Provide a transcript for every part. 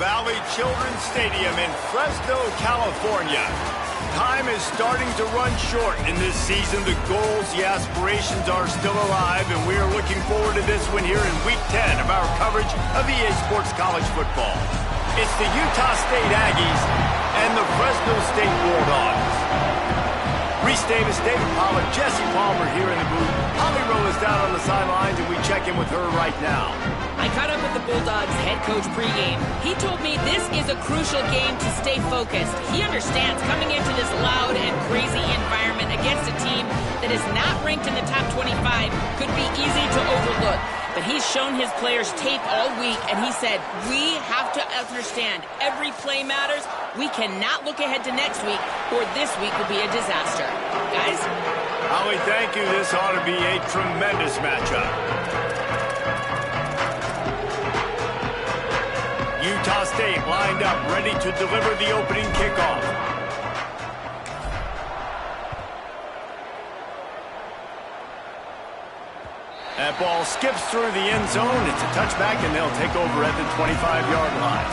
Valley Children's Stadium in Fresno, California. Time is starting to run short in this season. The goals, the aspirations are still alive, and we are looking forward to this one here in Week 10 of our coverage of EA Sports College Football. It's the Utah State Aggies and the Fresno State Bulldogs. Reese Davis, David Pollard, Jesse Palmer here in the booth. Holly Rowe is down on the sidelines, and we check in with her right now. I caught up with the Bulldogs head coach pregame. He told me this is a crucial game to stay focused. He understands coming into this loud and crazy environment against a team that is not ranked in the top 25 could be easy to overlook. But he's shown his players tape all week, and he said, we have to understand every play matters. We cannot look ahead to next week, or this week will be a disaster. Guys? Holly, thank you. This ought to be a tremendous matchup. Utah State lined up, ready to deliver the opening kickoff. That ball skips through the end zone. It's a touchback, and they'll take over at the 25-yard line.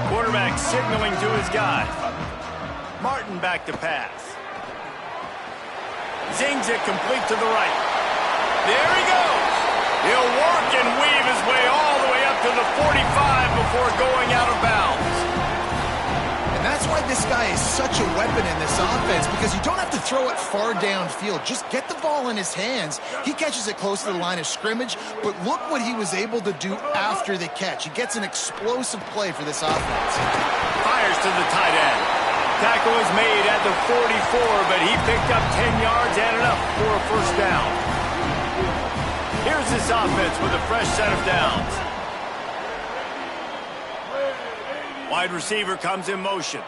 Quarterback signaling to his guy. Martin back to pass. Zings it complete to the right. There he goes. He'll work and weave his way all the way up to the 45 before going out of bounds. And that's why this guy is such a weapon in this offense, because you don't have to throw it far downfield. Just get the ball in his hands. He catches it close to the line of scrimmage, but look what he was able to do after the catch. He gets an explosive play for this offense. Fires to the tight end. Tackle is made at the 44, but he picked up 10 yards and enough for a first down. Here's this offense with a fresh set of downs. Wide receiver comes in motion.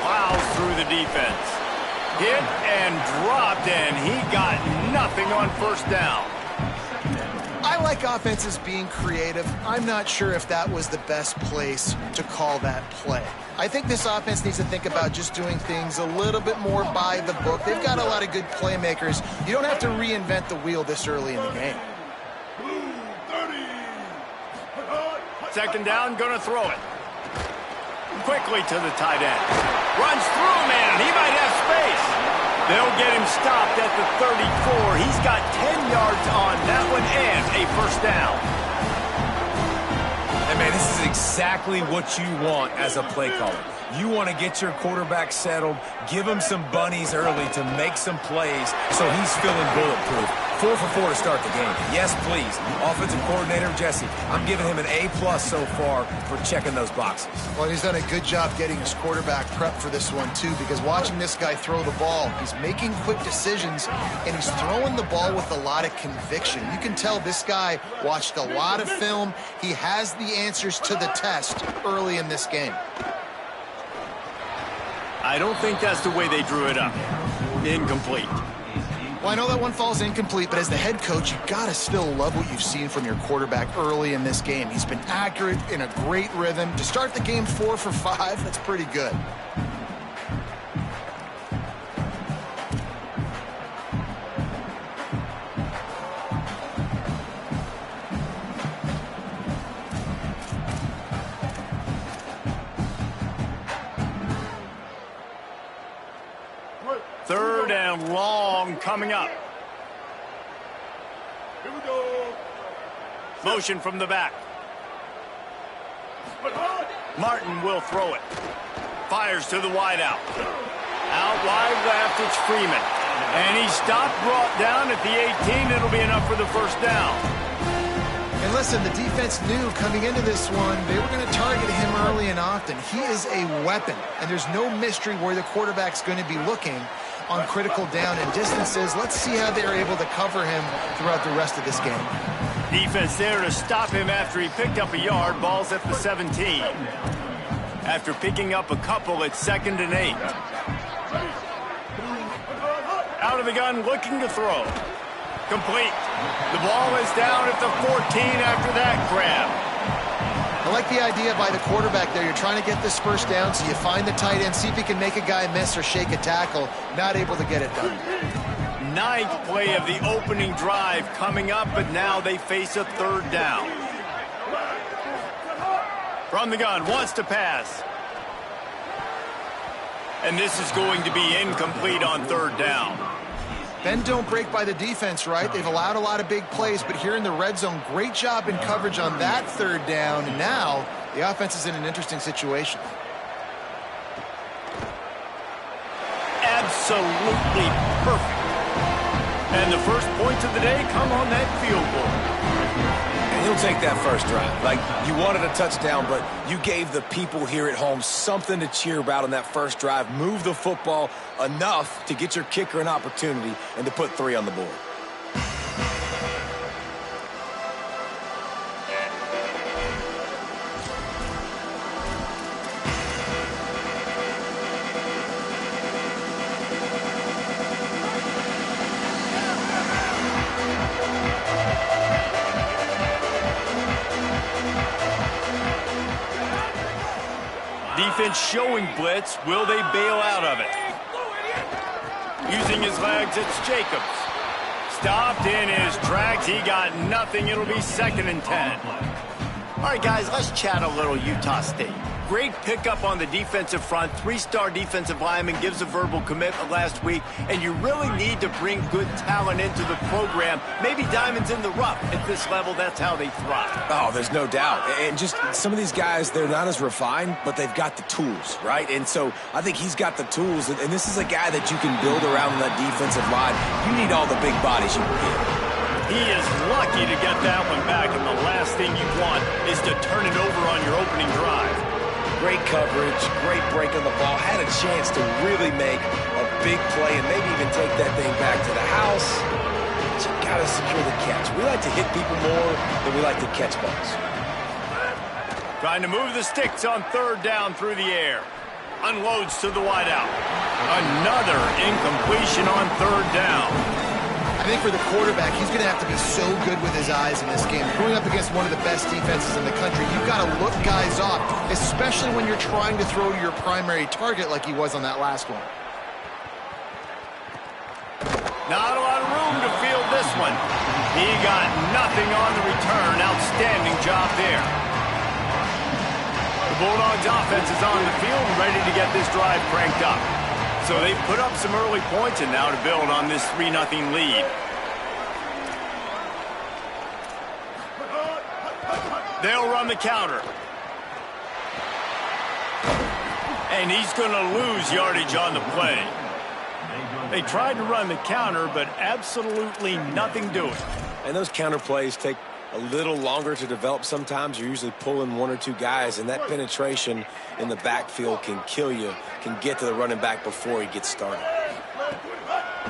Plows through the defense. Hit and dropped, and he got nothing on first down. I like offenses being creative. I'm not sure if that was the best place to call that play. I think this offense needs to think about just doing things a little bit more by the book. They've got a lot of good playmakers. You don't have to reinvent the wheel this early in the game. Second down, gonna throw it. Quickly to the tight end. Runs through, man. He might have space. They'll get him stopped at the 34. He's got 10 yards on that one and a first down. And, man, this is exactly what you want as a play caller. You want to get your quarterback settled, give him some bunnies early to make some plays so he's feeling bulletproof. 4 for 4 to start the game. Yes, please. Offensive coordinator Jesse, I'm giving him an A+ so far for checking those boxes. Well, he's done a good job getting his quarterback prepped for this one, too, because watching this guy throw the ball, he's making quick decisions, and he's throwing the ball with a lot of conviction. You can tell this guy watched a lot of film. He has the answers to the test early in this game. I don't think that's the way they drew it up. Incomplete. Well, I know that one falls incomplete, but as the head coach, you got to still love what you've seen from your quarterback early in this game. He's been accurate, in a great rhythm. To start the game 4 for 5, that's pretty good. Third and long coming up. Here we go. Motion from the back. Martin will throw it. Fires to the wideout. Out wide left, it's Freeman. And he's stopped, brought down at the 18. It'll be enough for the first down. And listen, the defense knew coming into this one, they were going to target him early and often. He is a weapon, and there's no mystery where the quarterback's going to be looking on critical down and distances. Let's see how they're able to cover him throughout the rest of this game. Defense there to stop him after he picked up a yard. Ball's at the 17. After picking up a couple, it's 2nd and 8. Out of the gun, looking to throw. Complete. The ball is down at the 14 after that grab. I like the idea by the quarterback there. You're trying to get this first down, so you find the tight end, see if he can make a guy miss or shake a tackle. Not able to get it done. Ninth play of the opening drive coming up, but now they face a third down. From the gun, wants to pass. And this is going to be incomplete on third down. Bend don't break by the defense, right? They've allowed a lot of big plays, but here in the red zone, great job in coverage on that third down. And now the offense is in an interesting situation. Absolutely perfect. And the first points of the day come on that field goal. And he'll take that first drive. Like, you wanted a touchdown, but you gave the people here at home something to cheer about on that first drive. Move the football enough to get your kicker an opportunity and to put 3 on the board. Defense showing blitz. Will they bail out of it? Using his legs, it's Jacobs. Stopped in his tracks. He got nothing. It'll be 2nd and 10. All right, guys, let's chat a little Utah State. Great pickup on the defensive front. 3-star defensive lineman gives a verbal commitment last week, and you really need to bring good talent into the program. Maybe diamonds in the rough. At this level, that's how they thrive. Oh, there's no doubt. And just some of these guys, they're not as refined, but they've got the tools, right? And so I think he's got the tools, and this is a guy that you can build around that defensive line. You need all the big bodies you can get. He is lucky to get that one back, and the last thing you want is to turn it over on your opening drive. Great coverage, great break on the ball, had a chance to really make a big play and maybe even take that thing back to the house. But you got to secure the catch. We like to hit people more than we like to catch balls. Trying to move the sticks on third down through the air. Unloads to the wideout. Another incompletion on third down. I think for the quarterback, he's going to have to be so good with his eyes in this game. Going up against one of the best defenses in the country, you've got to look guys off, especially when you're trying to throw to your primary target like he was on that last one. Not a lot of room to field this one. He got nothing on the return. Outstanding job there. The Bulldogs offense is on the field and ready to get this drive cranked up. So they've put up some early points and now to build on this 3-0 lead. They'll run the counter. And he's going to lose yardage on the play. They tried to run the counter, but absolutely nothing doing. And those counter plays take a little longer to develop sometimes. You're usually pulling 1 or 2 guys, and that penetration in the backfield can kill you, can get to the running back before he gets started.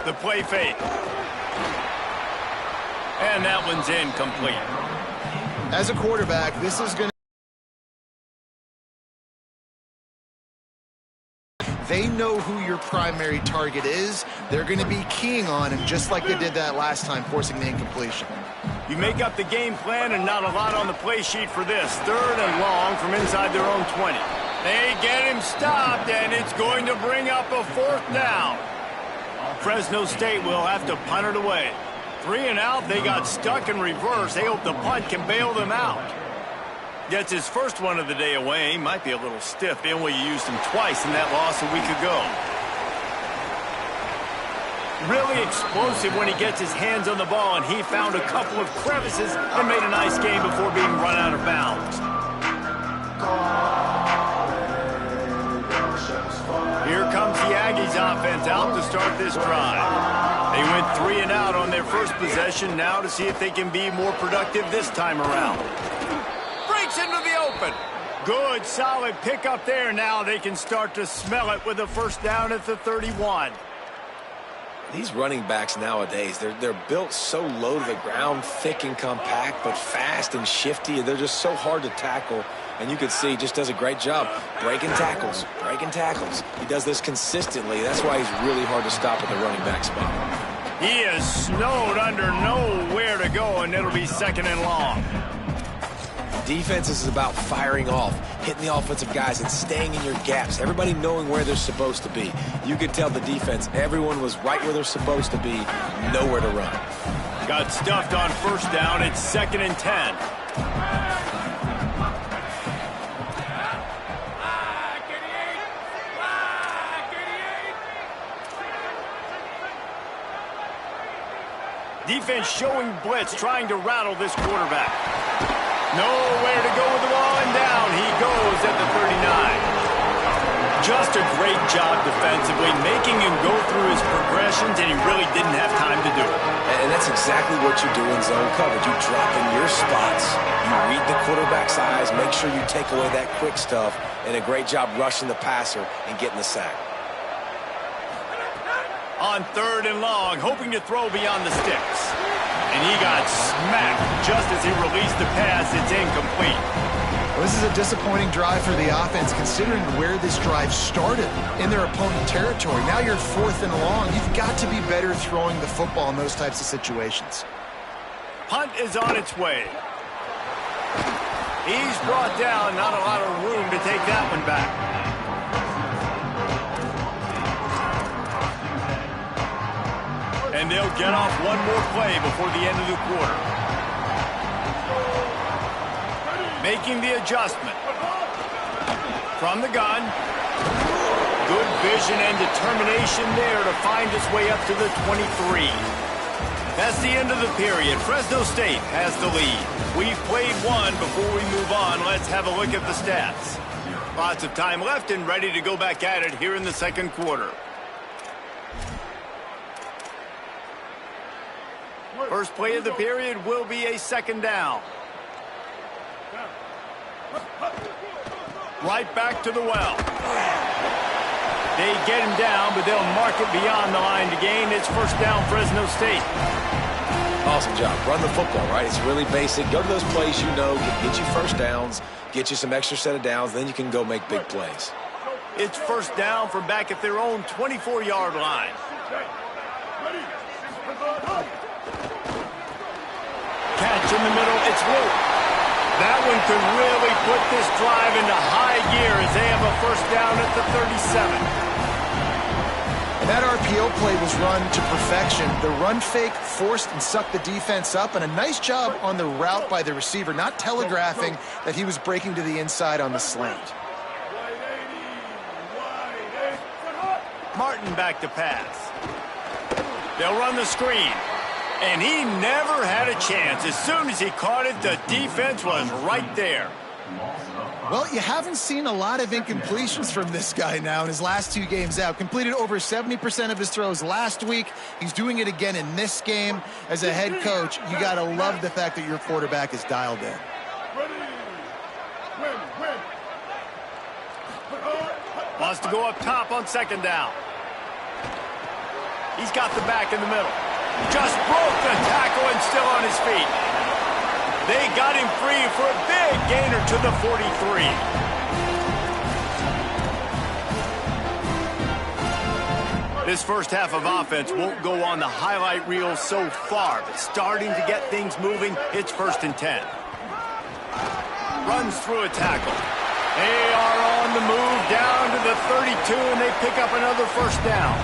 The play fake. And that one's incomplete. As a quarterback, this is going to... They know who your primary target is. They're going to be keying on him just like they did that last time, forcing the incompletion. You make up the game plan and not a lot on the play sheet for this. 3rd and long from inside their own 20. They get him stopped, and it's going to bring up a 4th down. Fresno State will have to punt it away. 3 and out, they got stuck in reverse. They hope the punt can bail them out. Gets his first one of the day away. He might be a little stiff, being we used him twice in that loss a week ago. Really explosive when he gets his hands on the ball, and he found a couple of crevices and made a nice game before being run out of bounds. Here comes the Aggies offense out to start this drive. They went 3 and out on their first possession, now to see if they can be more productive this time around. Breaks into the open. Good, solid pickup there. Now they can start to smell it with a 1st down at the 31. These running backs nowadays, they're built so low to the ground, thick and compact, but fast and shifty. They're just so hard to tackle. And you can see he just does a great job breaking tackles, breaking tackles. He does this consistently. That's why he's really hard to stop at the running back spot. He is snowed under, nowhere to go, and it'll be 2nd and long. Defense is about firing off, hitting the offensive guys, and staying in your gaps. Everybody knowing where they're supposed to be. You could tell the defense, everyone was right where they're supposed to be, nowhere to run. Got stuffed on 1st down. It's 2nd and 10. Defense showing blitz, trying to rattle this quarterback. Nowhere to go with the ball, and down he goes at the 39. Just a great job defensively, making him go through his progressions, and he really didn't have time to do it. And that's exactly what you do in zone coverage. You drop in your spots, you read the quarterback's eyes, make sure you take away that quick stuff, and a great job rushing the passer and getting the sack. On 3rd and long, hoping to throw beyond the sticks. And he got smacked just as he released the pass. It's incomplete. Well, this is a disappointing drive for the offense, considering where this drive started in their opponent territory. Now you're 4th and long. You've got to be better throwing the football in those types of situations. Punt is on its way. He's brought down. Not a lot of room to take that one back. And they'll get off one more play before the end of the quarter. Making the adjustment. From the gun. Good vision and determination there to find his way up to the 23. That's the end of the period. Fresno State has the lead. We've played one. Before we move on, let's have a look at the stats. Lots of time left and ready to go back at it here in the 2nd quarter. First play of the period will be a 2nd down. Right back to the well. They get him down, but they'll mark it beyond the line to gain. It's 1st down, Fresno State. Awesome job. Run the football, right? It's really basic. Go to those plays you know, get you 1st downs, get you some extra set of downs, then you can go make big plays. It's 1st down from back at their own 24-yard line. Catch in the middle, it's Luke. That one could really put this drive into high gear as they have a 1st down at the 37. That RPO play was run to perfection. The run fake forced and sucked the defense up, and a nice job on the route by the receiver, not telegraphing that he was breaking to the inside on the slant. Martin back to pass. They'll run the screen. And he never had a chance. As soon as he caught it, the defense was right there. Well, you haven't seen a lot of incompletions from this guy now in his last 2 games out. Completed over 70% of his throws last week. He's doing it again in this game. As a head coach, you got to love the fact that your quarterback is dialed in. Wants to go up top on 2nd down. He's got the back in the middle. Just broke the tackle and still on his feet. They got him free for a big gainer to the 43. This 1st half of offense won't go on the highlight reel so far, but starting to get things moving, it's 1st and 10. Runs through a tackle. They are on the move down to the 32, and they pick up another 1st down.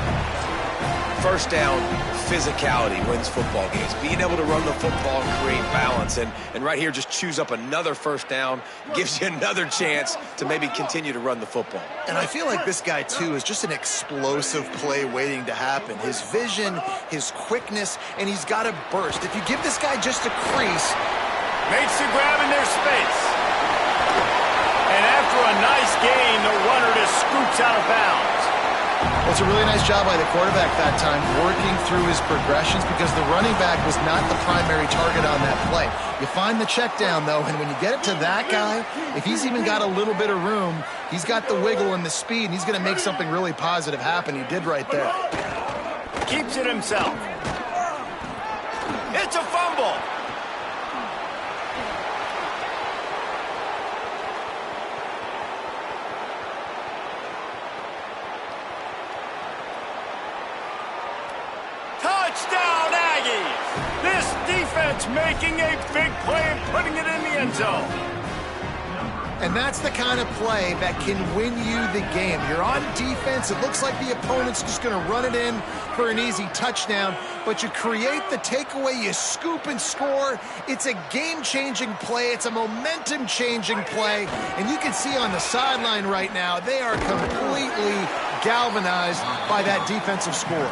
1st down, physicality wins football games. Being able to run the football and create balance. And right here, just choose up another 1st down, gives you another chance to maybe continue to run the football. And I feel like this guy, too, is just an explosive play waiting to happen. His vision, his quickness, and he's got a burst. If you give this guy just a crease. Makes the grab in their space. And after a nice gain, the runner just scoots out of bounds. Well, it's a really nice job by the quarterback that time, working through his progressions, because the running back was not the primary target on that play. You find the check down, though, and when you get it to that guy, if he's even got a little bit of room, he's got the wiggle and the speed, and he's going to make something really positive happen. He did right there. Keeps it himself. It's a fumble. Touchdown, Aggies! This defense making a big play and putting it in the end zone. And that's the kind of play that can win you the game. You're on defense. It looks like the opponent's just going to run it in for an easy touchdown. But you create the takeaway, you scoop and score. It's a game-changing play. It's a momentum-changing play. And you can see on the sideline right now, they are completely galvanized by that defensive score.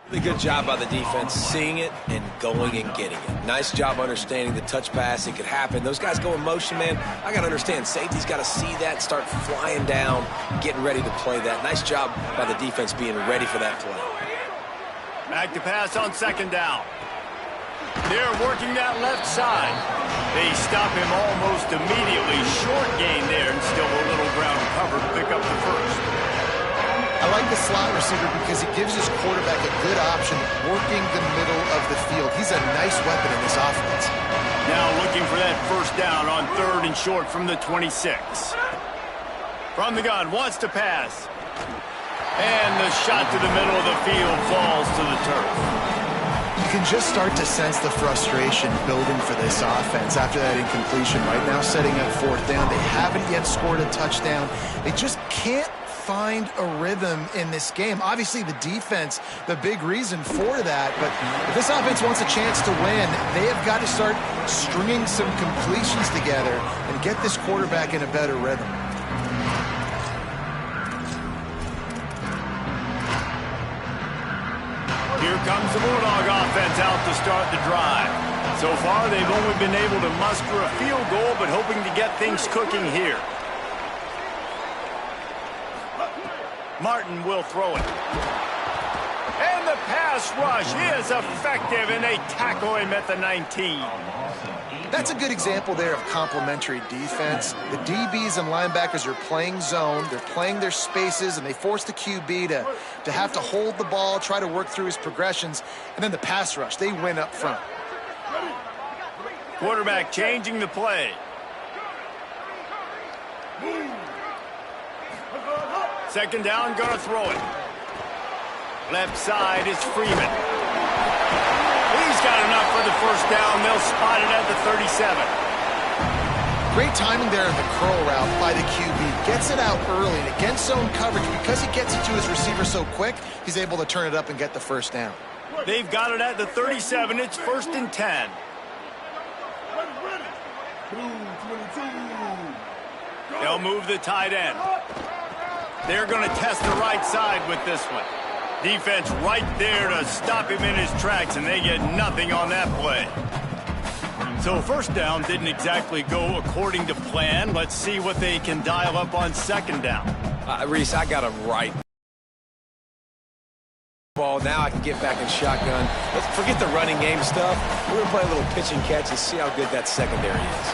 Really good job by the defense, seeing it and going and getting it. Nice job understanding the touch pass. It could happen. Those guys go in motion, man. I got to understand, safety's got to see that, start flying down, getting ready to play that. Nice job by the defense being ready for that play. Back to pass on second down. They're working that left side. They stop him almost immediately. Short gain there and still a little ground cover to pick up the first. I like the slot receiver because he gives his quarterback a good option working the middle of the field. He's a nice weapon in this offense. Now looking for that first down on third and short from the 26. From the gun, wants to pass. And the shot to the middle of the field falls to the turf. You can just start to sense the frustration building for this offense after that incompletion. Right now setting up fourth down. They haven't yet scored a touchdown. They just can't find a rhythm in this game. Obviously the defense, the big reason for that, but if this offense wants a chance to win, they have got to start stringing some completions together and get this quarterback in a better rhythm. Here comes the Bulldog offense out to start the drive. So far they've only been able to muster a field goal, but hoping to get things cooking here. Martin will throw it. And the pass rush is effective, and they tackle him at the 19. That's a good example there of complementary defense. The DBs and linebackers are playing zone. They're playing their spaces, and they force the QB to have to hold the ball, try to work through his progressions. And then the pass rush, they win up front. Quarterback changing the play. Second down, gonna throw it. Left side is Freeman. He's got enough for the first down. They'll spot it at the 37. Great timing there in the curl route by the QB. Gets it out early, and against zone coverage, because he gets it to his receiver so quick, he's able to turn it up and get the first down. They've got it at the 37. It's first and 10. They'll move the tight end. They're going to test the right side with this one. Defense right there to stop him in his tracks, and they get nothing on that play. So first down didn't exactly go according to plan. Let's see what they can dial up on second down. Reese, I got him right. Ball. Now I can get back in shotgun. Let's forget the running game stuff. We're going to play a little pitch and catch and see how good that secondary is.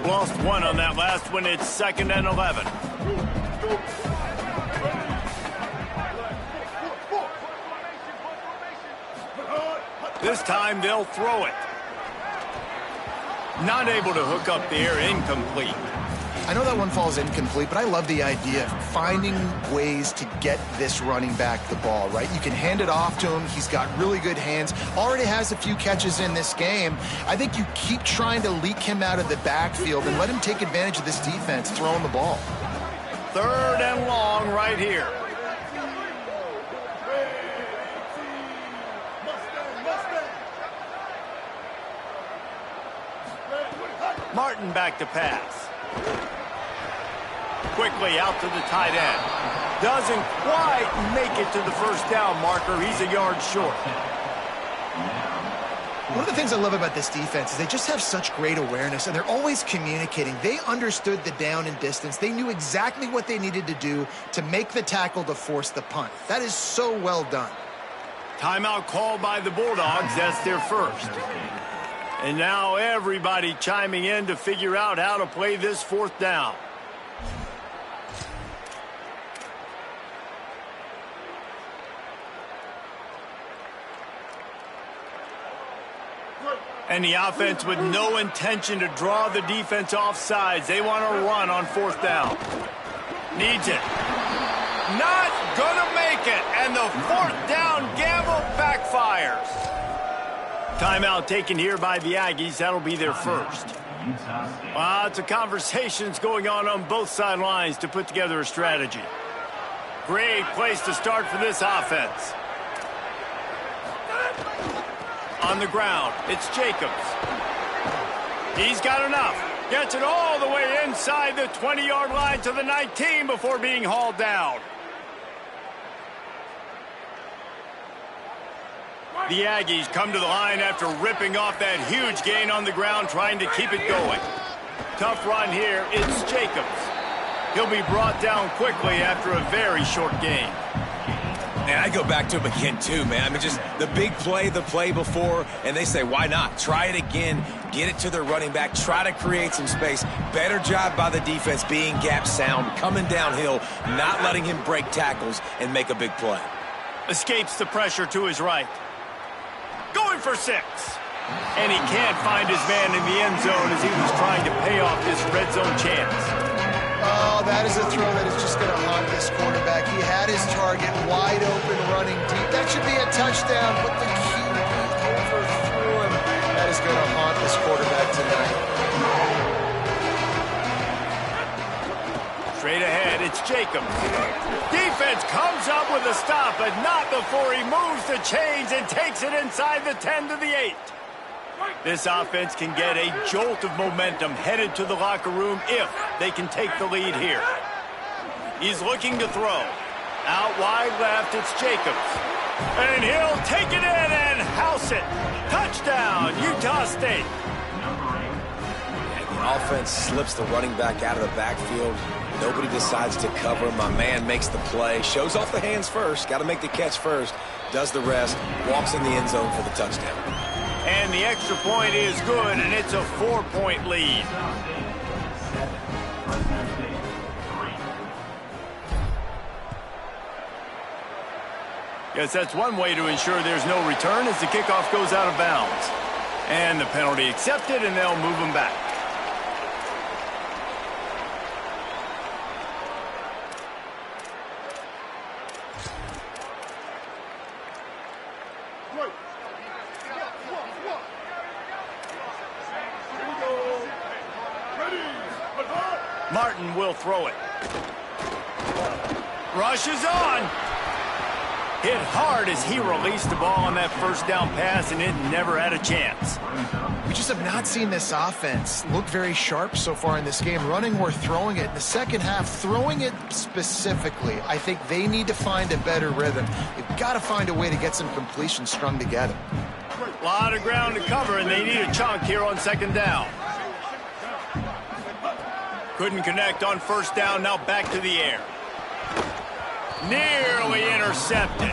Lost one on that last one. It's second and 11. This time they'll throw it. Not able to hook up there, incomplete. I know that one falls incomplete, but I love the idea of finding ways to get this running back the ball, right? You can hand it off to him. He's got really good hands. Already has a few catches in this game. I think you keep trying to leak him out of the backfield and let him take advantage of this defense throwing the ball. Third and long right here. Martin back to pass. Quickly out to the tight end. Doesn't quite make it to the first down marker. He's a yard short. One of the things I love about this defense is they just have such great awareness, and they're always communicating. They understood the down and distance. They knew exactly what they needed to do to make the tackle to force the punt. That is so well done. Timeout called by the Bulldogs. That's their first. And now everybody chiming in to figure out how to play this fourth down. And the offense with no intention to draw the defense off sides. They want to run on fourth down. Needs it. Not gonna make it. And the fourth down gamble backfires. Timeout taken here by the Aggies. That'll be their first. Lots of conversations going on both sidelines to put together a strategy. Great place to start for this offense. On the ground, it's Jacobs. He's got enough. Gets it all the way inside the 20-yard line to the 19 before being hauled down. The Aggies come to the line after ripping off that huge gain on the ground, trying to keep it going. Tough run here. It's Jacobs. He'll be brought down quickly after a very short gain. And I go back to him again, too, man. I mean, just the big play, the play before, and they say, why not? Try it again, get it to their running back, try to create some space. Better job by the defense being gap sound, coming downhill, not letting him break tackles and make a big play. Escapes the pressure to his right. Going for 6. And he can't find his man in the end zone as he was trying to pay off this red zone chance. Oh, that is a throw that is just going to haunt this quarterback. He had his target wide open, running deep. That should be a touchdown, but the QB overthrew him. That is going to haunt this quarterback tonight. Straight ahead, it's Jacobs. Defense comes up with a stop, but not before he moves the chains and takes it inside the 10 to the 8. This offense can get a jolt of momentum headed to the locker room if they can take the lead here. He's looking to throw. Out wide left, it's Jacobs. And he'll take it in and house it. Touchdown, Utah State. And the offense slips the running back out of the backfield. Nobody decides to cover. My man makes the play. Shows off the hands first. Got to make the catch first. Does the rest. Walks in the end zone for the touchdown. And the extra point is good, and it's a 4-point lead. Yes, that's one way to ensure there's no return as the kickoff goes out of bounds. And the penalty accepted, and they'll move them back. Martin will throw it. Rush is on. Hit hard as he released the ball on that first down pass, and it never had a chance. We just have not seen this offense look very sharp so far in this game, running or throwing it. In the second half, throwing it specifically, I think they need to find a better rhythm. They've got to find a way to get some completions strung together. A lot of ground to cover, and they need a chunk here on second down. Couldn't connect on first down, now back to the air. Nearly intercepted.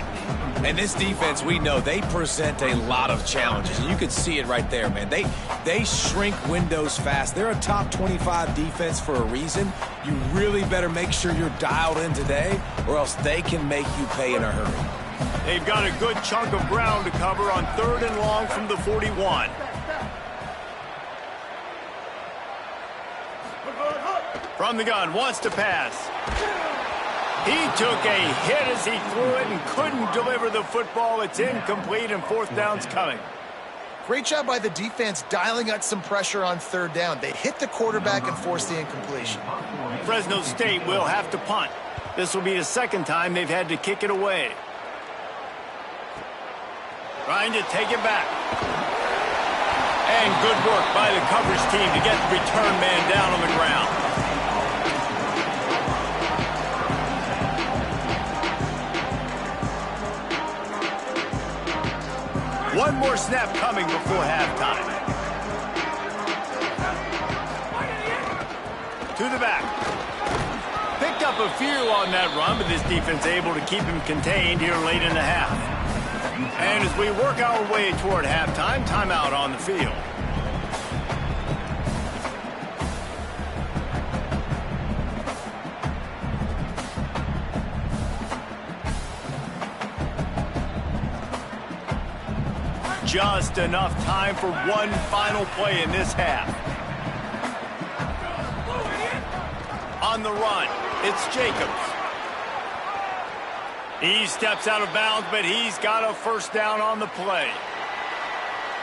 And this defense, we know, they present a lot of challenges. And you can see it right there, man. They shrink windows fast. They're a top 25 defense for a reason. You really better make sure you're dialed in today, or else they can make you pay in a hurry. They've got a good chunk of ground to cover on 3rd and long from the 41. From the gun, wants to pass. He took a hit as he threw it and couldn't deliver the football. It's incomplete, and fourth down's coming. Great job by the defense dialing out some pressure on 3rd down. They hit the quarterback and forced the incompletion. Fresno State will have to punt. This will be the second time they've had to kick it away. Trying to take it back. And good work by the coverage team to get the return man down on the ground. One more snap coming before halftime. To the back. Picked up a few on that run, but this defense able to keep him contained here late in the half. And as we work our way toward halftime, timeout on the field. Just enough time for one final play in this half. On the run, it's Jacobs. He steps out of bounds, but he's got a first down on the play.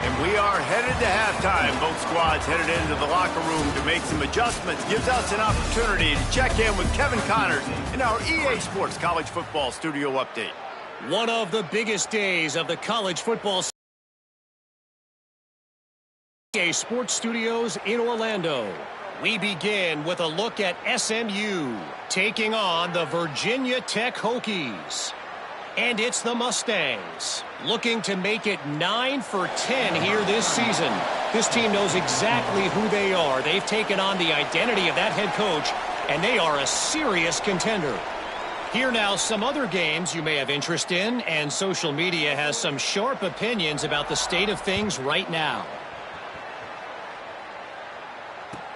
And we are headed to halftime. Both squads headed into the locker room to make some adjustments. Gives us an opportunity to check in with Kevin Connors in our EA Sports College Football Studio Update. One of the biggest days of the college football EA Sports Studios in Orlando. We begin with a look at SMU taking on the Virginia Tech Hokies. And it's the Mustangs looking to make it 9 for 10 here this season. This team knows exactly who they are. They've taken on the identity of that head coach, and they are a serious contender. Here now some other games you may have interest in, and social media has some sharp opinions about the state of things right now.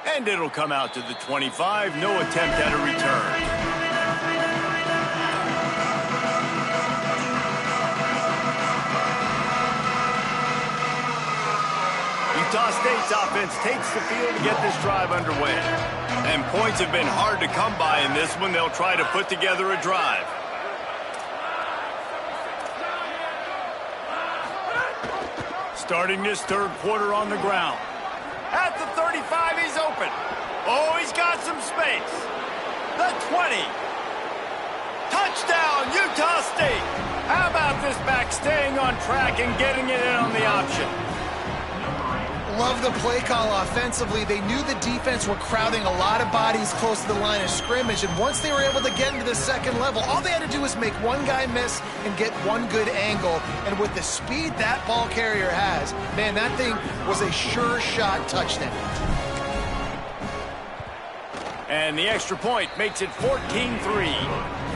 And it'll come out to the 25. No attempt at a return. Utah State's offense takes the field to get this drive underway. And points have been hard to come by in this one. They'll try to put together a drive. Starting this third quarter on the ground. At the 35, he's open. Oh, he's got some space. The 20. Touchdown, Utah State. How about this back staying on track and getting it in on the option? Love the play call offensively. They knew the defense were crowding a lot of bodies close to the line of scrimmage, and once they were able to get into the second level, all they had to do was make one guy miss and get one good angle. And with the speed that ball carrier has, man, that thing was a sure shot touchdown. And the extra point makes it 14-3.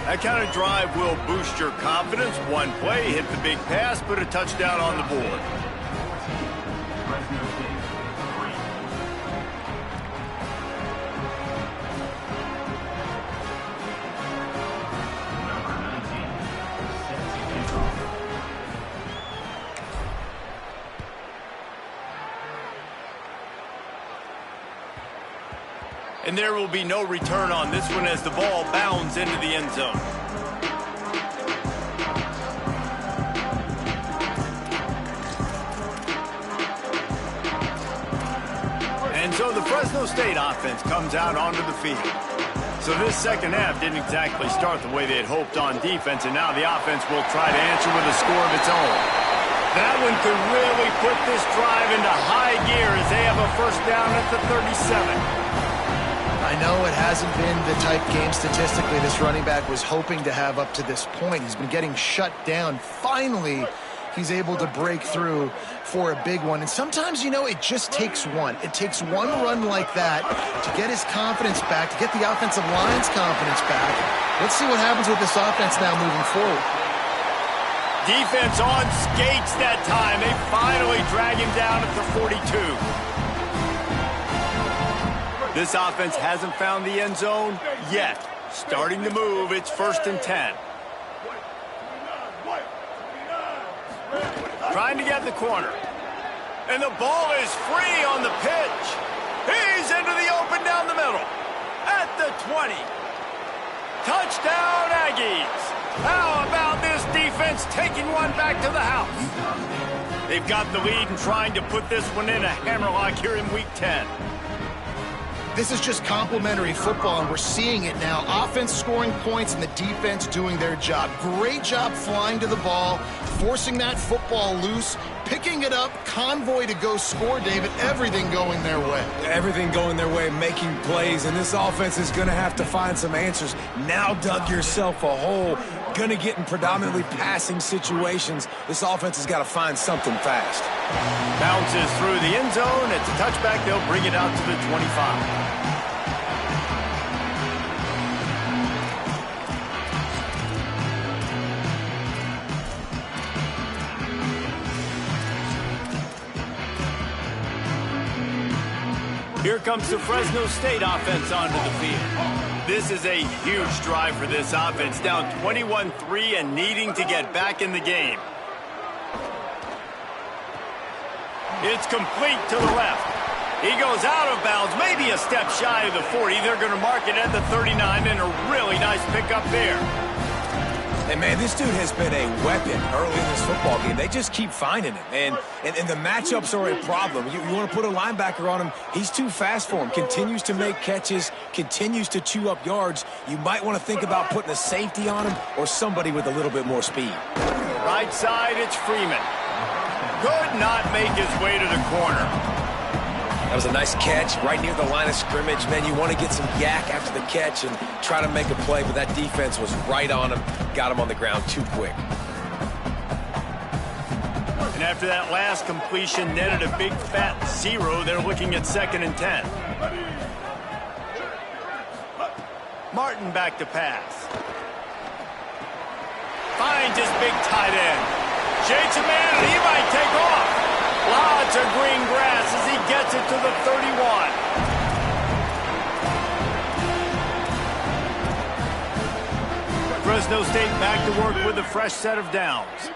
That kind of drive will boost your confidence. One play, hit the big pass, put a touchdown on the board. And there will be no return on this one as the ball bounds into the end zone. And so the Fresno State offense comes out onto the field. So this second half didn't exactly start the way they had hoped on defense, and now the offense will try to answer with a score of its own. That one could really put this drive into high gear as they have a first down at the 37. I know it hasn't been the type game statistically this running back was hoping to have up to this point. He's been getting shut down. Finally, he's able to break through for a big one. And sometimes, you know, it just takes one. It takes one run like that to get his confidence back, to get the offensive line's confidence back. Let's see what happens with this offense now moving forward. Defense on skates that time. They finally drag him down at the 42. This offense hasn't found the end zone yet. Starting to move, it's 1st and 10. Trying to get the corner. And the ball is free on the pitch. He's into the open down the middle. At the 20. Touchdown, Aggies. How about this defense taking one back to the house? They've got the lead and trying to put this one in a hammerlock here in Week 10. This is just complimentary football, and we're seeing it now. Offense scoring points and the defense doing their job. Great job flying to the ball, forcing that football loose, picking it up, convoy to go score, David. Everything going their way. Everything going their way, making plays, and this offense is going to have to find some answers. Now dug yourself a hole. Going to get in predominantly passing situations. This offense has got to find something fast. Bounces through the end zone. It's a touchback. They'll bring it out to the 25. Here comes the Fresno State offense onto the field. This is a huge drive for this offense, down 21-3 and needing to get back in the game. It's complete to the left. He goes out of bounds, maybe a step shy of the 40. They're going to mark it at the 39, and a really nice pickup there. And, man, this dude has been a weapon early in this football game. They just keep finding him. And the matchups are a problem. You want to put a linebacker on him, he's too fast for him. Continues to make catches, continues to chew up yards. You might want to think about putting a safety on him or somebody with a little bit more speed. Right side, it's Freeman. Could not make his way to the corner. That was a nice catch right near the line of scrimmage. Man, you want to get some yak after the catch and try to make a play, but that defense was right on him. Got him on the ground too quick. And after that last completion netted a big fat 0, they're looking at 2nd and 10. Martin back to pass. Finds his big tight end. Shakes a man, and he might take off. Lots of green grass as he gets it to the 31. Fresno State back to work with a fresh set of downs.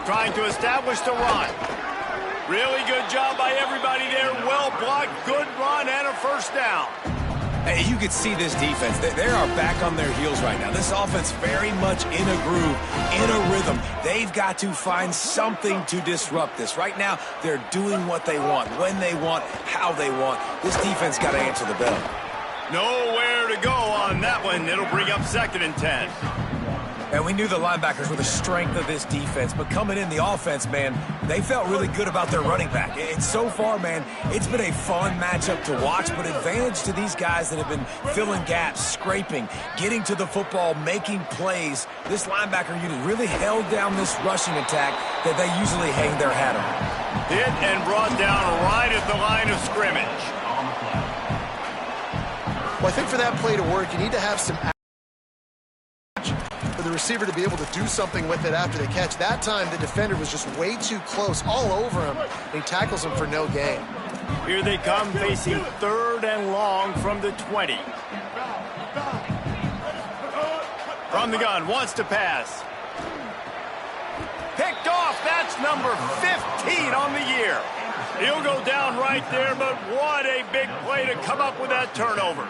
Trying to establish the run. Really good job by everybody there. Well blocked, good run, and a first down. Hey, you could see this defense. They are back on their heels right now. This offense very much in a groove, in a rhythm. They've got to find something to disrupt this. Right now, they're doing what they want, when they want, how they want. This defense got to answer the bell. Nowhere to go on that one. It'll bring up 2nd and 10. And we knew the linebackers were the strength of this defense, but coming in the offense, man, they felt really good about their running back. And so far, man, it's been a fun matchup to watch, but advantage to these guys that have been filling gaps, scraping, getting to the football, making plays. This linebacker unit really held down this rushing attack that they usually hang their hat on. Hit and brought down right at the line of scrimmage. Well, I think for that play to work, you need to have some for the receiver to be able to do something with it after the catch. That time, the defender was just way too close, all over him, and he tackles him for no gain. Here they come, facing 3rd and long from the 20. From the gun, wants to pass. Picked off, that's number 15 on the year. He'll go down right there, but what a big play to come up with that turnover.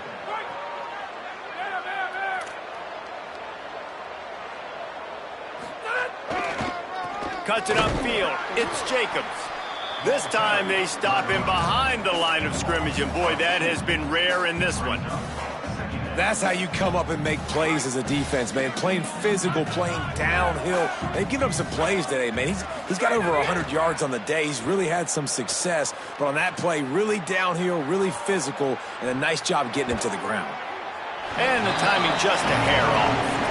Cuts it upfield. It's Jacobs. This time they stop him behind the line of scrimmage, and boy, that has been rare in this one. That's how you come up and make plays as a defense, man. Playing physical, playing downhill. They've given up some plays today, man. He's got over 100 yards on the day. He's really had some success. But on that play, really downhill, really physical, and a nice job getting him to the ground. And the timing just a hair off.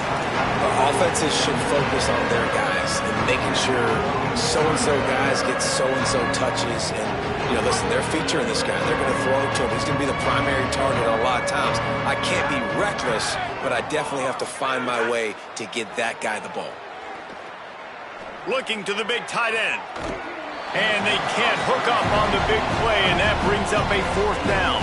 Offenses should focus on their guys and making sure so-and-so guys get so-and-so touches. And, you know, listen, they're featuring this guy. They're going to throw it to him. He's going to be the primary target a lot of times. I can't be reckless, but I definitely have to find my way to get that guy the ball. Looking to the big tight end. And they can't hook up on the big play, and that brings up a 4th down.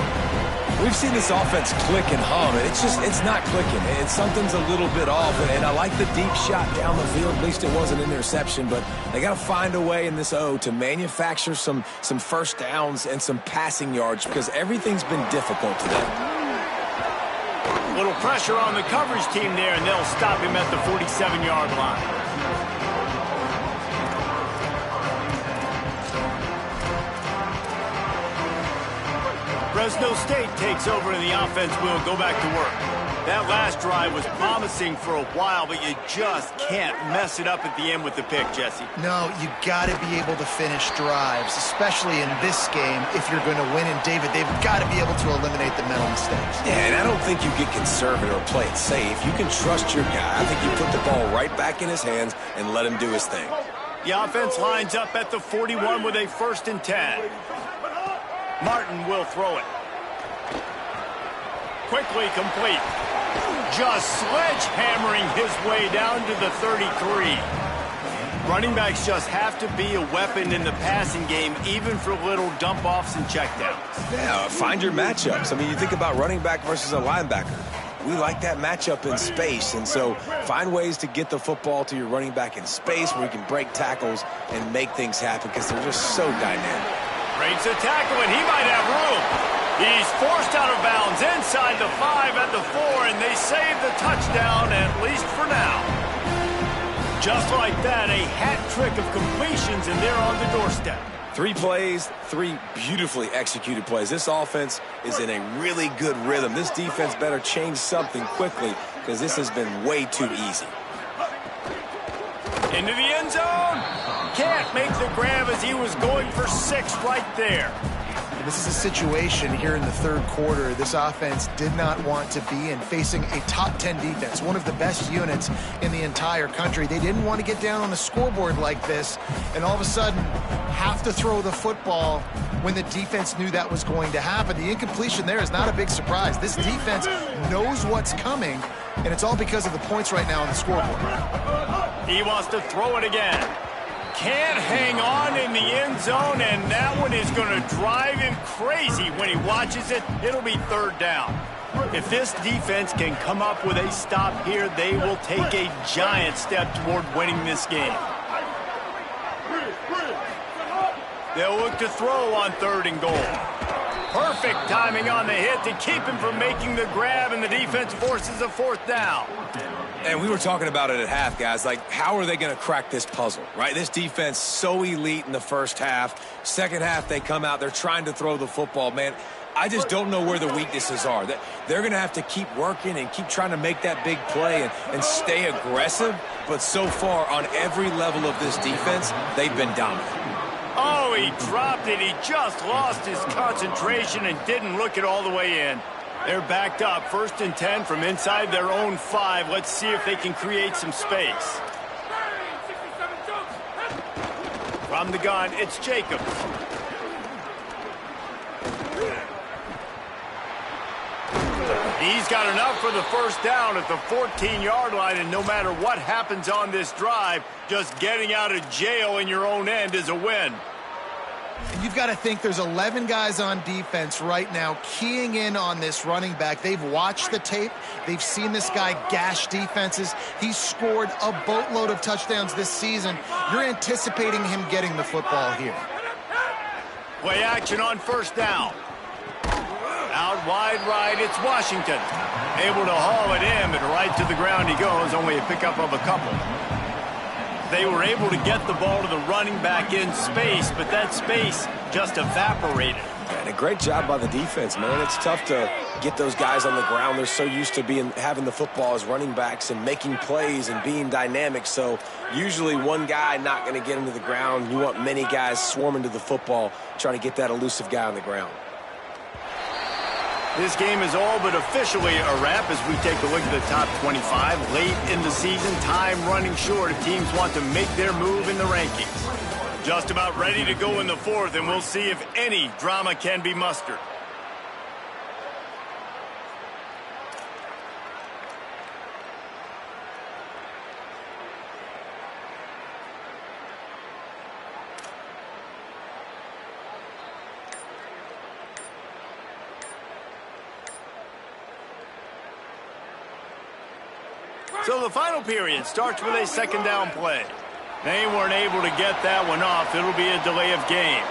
We've seen this offense click and hum, and it's not clicking. Something's a little bit off, and I like the deep shot down the field. At least it wasn't an interception, but they got to find a way in this O to manufacture some first downs and some passing yards because everything's been difficult today. Little pressure on the coverage team there, and they'll stop him at the 47-yard line. Fresno State takes over and the offense will go back to work. That last drive was promising for a while, but you just can't mess it up at the end with the pick, Jesse. No, you got to be able to finish drives, especially in this game if you're going to win. And David, they've got to be able to eliminate the mental mistakes. Yeah, and I don't think you get conservative or play it safe. You can trust your guy. I think you put the ball right back in his hands and let him do his thing. The offense lines up at the 41 with a 1st and 10. Martin will throw it. Quickly complete. Just sledgehammering his way down to the 33. Running backs just have to be a weapon in the passing game, even for little dump-offs and checkdowns. Yeah, find your matchups. I mean, you think about running back versus a linebacker. We like that matchup in space, and so find ways to get the football to your running back in space where you can break tackles and make things happen because they're just so dynamic. Breaks a tackle, and he might have room. He's forced out of bounds inside the 5 at the 4, and they save the touchdown, at least for now. Just like that, a hat trick of completions, and they're on the doorstep. 3 plays, 3 beautifully executed plays. This offense is in a really good rhythm. This defense better change something quickly because this has been way too easy. Into the end zone. Can't make the grab as he was going for 6 right there. This is a situation here in the third quarter this offense did not want to be in, facing a top 10 defense, one of the best units in the entire country. They didn't want to get down on the scoreboard like this and all of a sudden have to throw the football when the defense knew that was going to happen. The incompletion there is not a big surprise. This defense knows what's coming, and it's all because of the points right now on the scoreboard. He wants to throw it again. Can't hang on in the end zone, and that one is going to drive him crazy when he watches it. It'll be 3rd down. If this defense can come up with a stop here, they will take a giant step toward winning this game. They'll look to throw on 3rd and goal. Perfect timing on the hit to keep him from making the grab, and the defense forces a 4th down. And we were talking about it at half, guys. Like, how are they going to crack this puzzle, right? This defense so elite in the first half. Second half, they come out. They're trying to throw the football. Man, I just don't know where the weaknesses are. They're going to have to keep working and keep trying to make that big play and stay aggressive. But so far, on every level of this defense, they've been dominant. Oh, he dropped it. He just lost his concentration and didn't look it all the way in. They're backed up, 1st and 10 from inside their own 5. Let's see if they can create some space. From the gun, it's Jacobs. He's got enough for the 1st down at the 14-yard line, and no matter what happens on this drive, just getting out of jail in your own end is a win. You've got to think there's 11 guys on defense right now keying in on this running back. They've watched the tape. They've seen this guy gash defenses. He's scored a boatload of touchdowns this season. You're anticipating him getting the football here. Play action on 1st down. Out wide right, it's Washington. Able to haul it in, but right to the ground he goes, only a pickup of a couple. They were able to get the ball to the running back in space, but that space just evaporated. And a great job by the defense, man. It's tough to get those guys on the ground. They're so used to having the football as running backs and making plays and being dynamic. So usually one guy not going to get into the ground. You want many guys swarming to the football, trying to get that elusive guy on the ground. This game is all but officially a wrap as we take a look at the top 25. Late in the season, time running short if teams want to make their move in the rankings. Just about ready to go in the 4th, and we'll see if any drama can be mustered. So the final period starts with a 2nd down play. They weren't able to get that one off. It'll be a delay of game.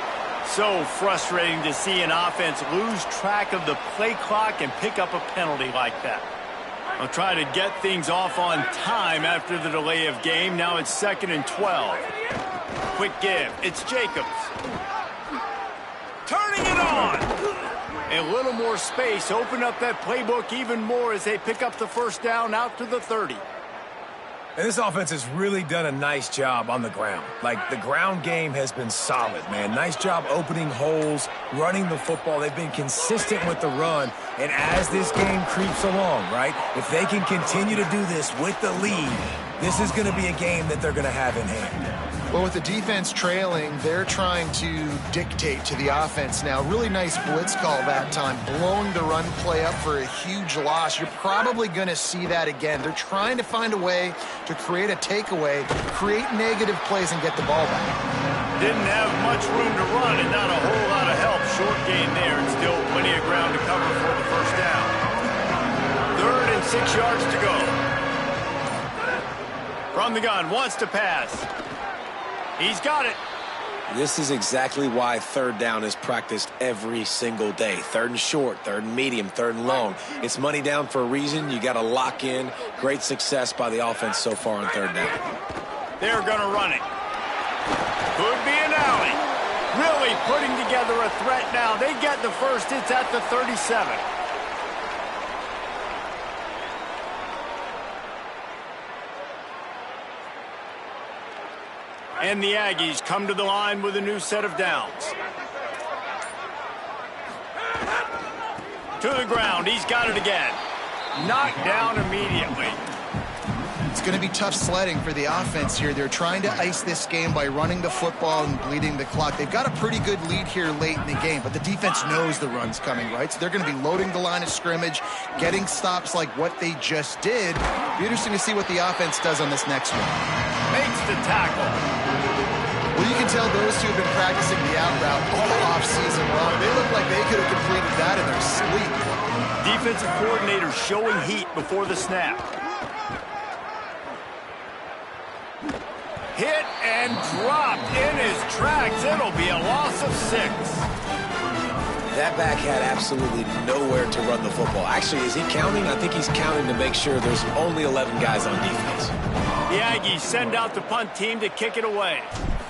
So frustrating to see an offense lose track of the play clock and pick up a penalty like that. They'll try to get things off on time after the delay of game. Now it's 2nd and 12. Quick give. It's Jacobs. Turning it on. A little more space, open up that playbook even more as they pick up the first down out to the 30. And this offense has really done a nice job on the ground. Like, the ground game has been solid, man. Nice job opening holes, running the football. They've been consistent with the run. And as this game creeps along, right, if they can continue to do this with the lead, this is going to be a game that they're going to have in hand. Well, with the defense trailing, they're trying to dictate to the offense now. Really nice blitz call that time, blowing the run play up for a huge loss. You're probably going to see that again. They're trying to find a way to create a takeaway, create negative plays, and get the ball back. Didn't have much room to run and not a whole lot of help. Short gain there and still plenty of ground to cover for the first down. 3rd and 6 yards to go. From the gun, wants to pass. He's got it. This is exactly why 3rd down is practiced every single day. 3rd and short, 3rd and medium, 3rd and long. It's money down for a reason. You got to lock in. Great success by the offense so far on 3rd down. They're going to run it. Could be an alley. Really putting together a threat now. They get the first. It's at the 37. And the Aggies come to the line with a new set of downs. To the ground. He's got it again. Knocked down immediately. It's going to be tough sledding for the offense here. They're trying to ice this game by running the football and bleeding the clock. They've got a pretty good lead here late in the game, but the defense knows the run's coming, right? So they're going to be loading the line of scrimmage, getting stops like what they just did. Be interesting to see what the offense does on this next one. Makes the tackle. Well, you can tell those two have been practicing the out route all off-season long. They look like they could have completed that in their sleep. Defensive coordinator showing heat before the snap. Hit and dropped in his tracks. It'll be a loss of 6. That back had absolutely nowhere to run the football. Actually, is he counting? I think he's counting to make sure there's only 11 guys on defense. The Aggies send out the punt team to kick it away.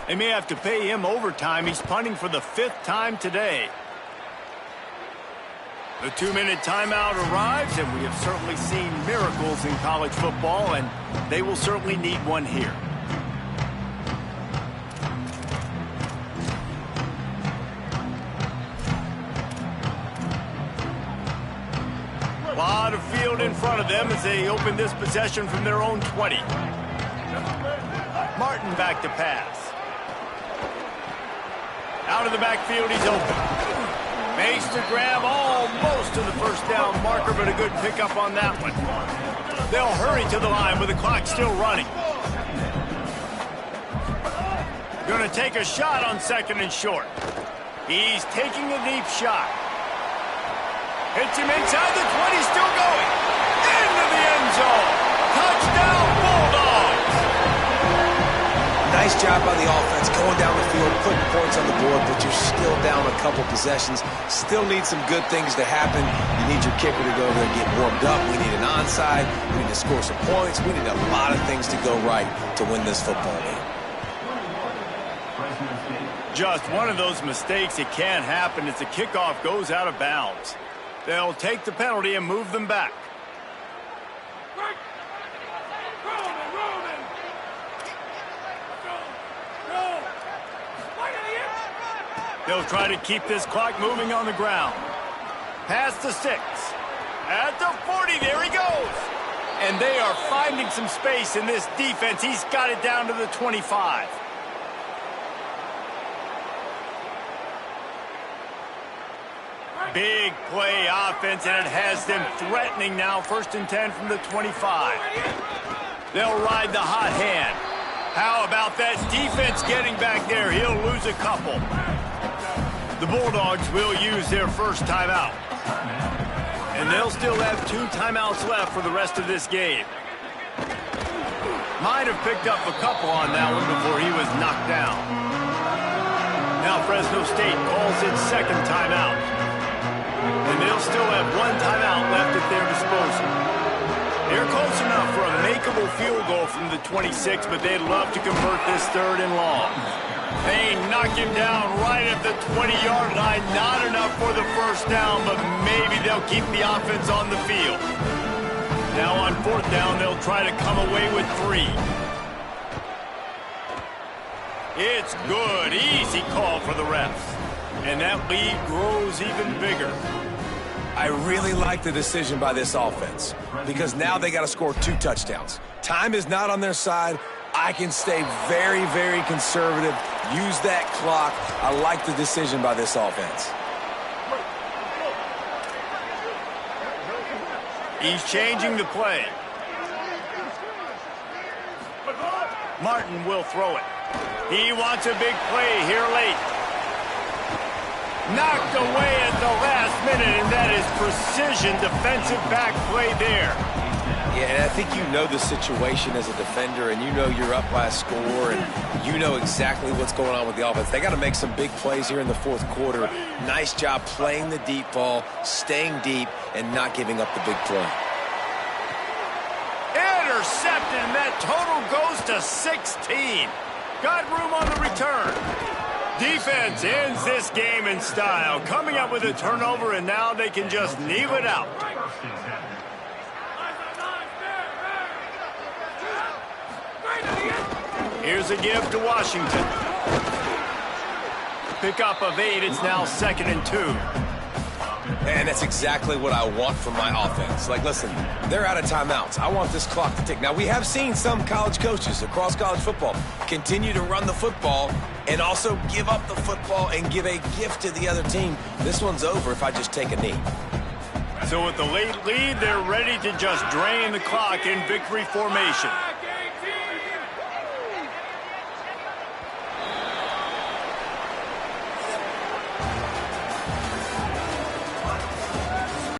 They may have to pay him overtime. He's punting for the 5th time today. The 2-minute timeout arrives, and we have certainly seen miracles in college football, and they will certainly need one here. A lot of field in front of them as they open this possession from their own 20. Martin back to pass. Out of the backfield, he's open. Makes the grab almost to the first down marker, but a good pickup on that one. They'll hurry to the line with the clock still running. Going to take a shot on 2nd and short. He's taking a deep shot. Hits him inside the 20, still going. Into the end zone. Touchdown, Bulldogs. Nice job by the offense going down the field, putting points on the board, but you're still down a couple possessions. Still need some good things to happen. You need your kicker to go there and get warmed up. We need an onside. We need to score some points. We need a lot of things to go right to win this football game. Just one of those mistakes that can't happen as the kickoff goes out of bounds. They'll take the penalty and move them back. They'll try to keep this clock moving on the ground. Past the 6. At the 40, there he goes. And they are finding some space in this defense. He's got it down to the 25. Big play offense, and it has them threatening now. 1st and 10 from the 25. They'll ride the hot hand. How about that defense getting back there? He'll lose a couple. The Bulldogs will use their first timeout. And they'll still have 2 timeouts left for the rest of this game. Might have picked up a couple on that one before he was knocked down. Now Fresno State calls its 2nd timeout. And they'll still have 1 timeout left at their disposal. They're close enough for a makeable field goal from the 26, but they'd love to convert this 3rd and long. They knock him down right at the 20-yard line. Not enough for the first down, but maybe they'll keep the offense on the field. Now on fourth down, they'll try to come away with 3. It's good. Easy call for the refs. And that lead grows even bigger. I really like the decision by this offense because now they got to score 2 touchdowns. Time is not on their side. I can stay very, very conservative, use that clock. I like the decision by this offense. He's changing the play. Martin will throw it. He wants a big play here late. Knocked away at the last minute, and that is precision defensive back play there. Yeah, and I think you know the situation as a defender, and you know you're up by a score, and you know exactly what's going on with the offense. They got to make some big plays here in the fourth quarter. Nice job playing the deep ball, staying deep, and not giving up the big play. Intercepted, and that total goes to 16. Got room on the return. Defense ends this game in style, coming up with a turnover, and now they can just kneel it out. Here's a give to Washington. Pickup of 8, it's now 2nd and 2. And that's exactly what I want from my offense. Like, listen, they're out of timeouts. I want this clock to tick. Now, we have seen some college coaches across college football continue to run the football and also give up the football and give a gift to the other team. This one's over if I just take a knee. So with the late lead, they're ready to just drain the clock in victory formation.